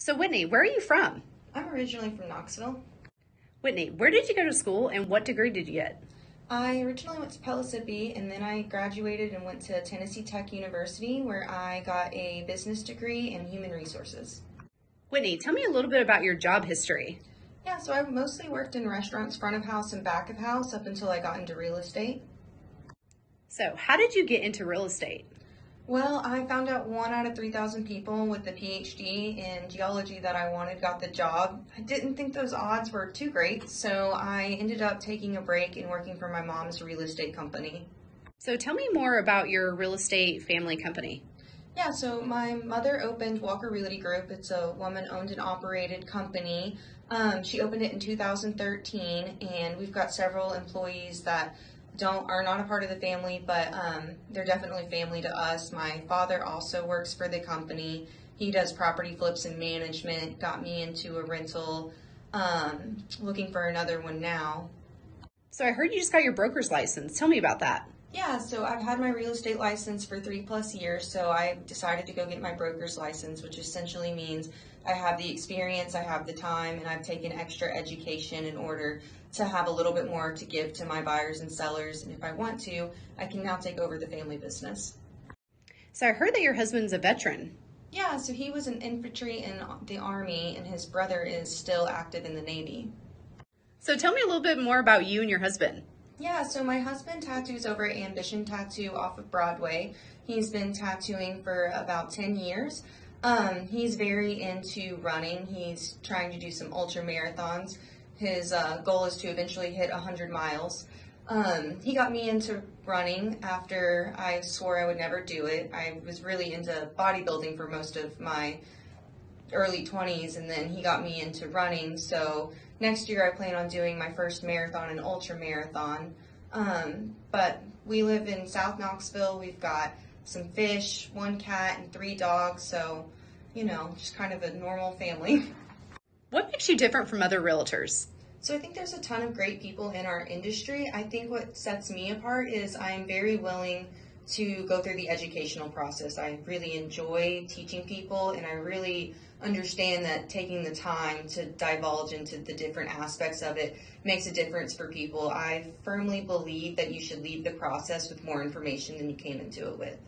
So Whitney, where are you from? I'm originally from Knoxville. Whitney, where did you go to school and what degree did you get? I originally went to Pellissippi and then I graduated and went to Tennessee Tech University where I got a business degree in human resources. Whitney, tell me a little bit about your job history. Yeah, so I mostly worked in restaurants, front of house and back of house up until I got into real estate. So how did you get into real estate? Well, I found out 1 out of 3,000 people with a PhD in geology that I wanted got the job. I didn't think those odds were too great, so I ended up taking a break and working for my mom's real estate company. So tell me more about your real estate family company. Yeah, so my mother opened Walker Realty Group. It's a woman-owned and operated company. She opened it in 2013, and we've got several employees that are not a part of the family, but they're definitely family to us. My father also works for the company. He does property flips and management. Got me into a rental. Looking for another one now. So I heard you just got your broker's license. Tell me about that. Yeah, so I've had my real estate license for 3+ years, so I decided to go get my broker's license, which essentially means I have the experience, I have the time, and I've taken extra education in order to have a little bit more to give to my buyers and sellers, and if I want to, I can now take over the family business. So I heard that your husband's a veteran. Yeah, so he was an infantry in the Army, and his brother is still active in the Navy. So tell me a little bit more about you and your husband. Yeah, so my husband tattoos over at Ambition Tattoo off of Broadway. He's been tattooing for about 10 years. He's very into running. He's trying to do some ultra marathons. His goal is to eventually hit 100 miles. He got me into running after I swore I would never do it. I was really into bodybuilding for most of my early 20s, and then he got me into running. So next year I plan on doing my first marathon and ultra marathon. But we live in South Knoxville. We've got some fish, 1 cat, and 3 dogs. So, just kind of a normal family. What makes you different from other realtors? So I think there's a ton of great people in our industry. I think what sets me apart is I'm very willing to go through the educational process. I really enjoy teaching people, and I really understand that taking the time to divulge into the different aspects of it makes a difference for people. I firmly believe that you should leave the process with more information than you came into it with.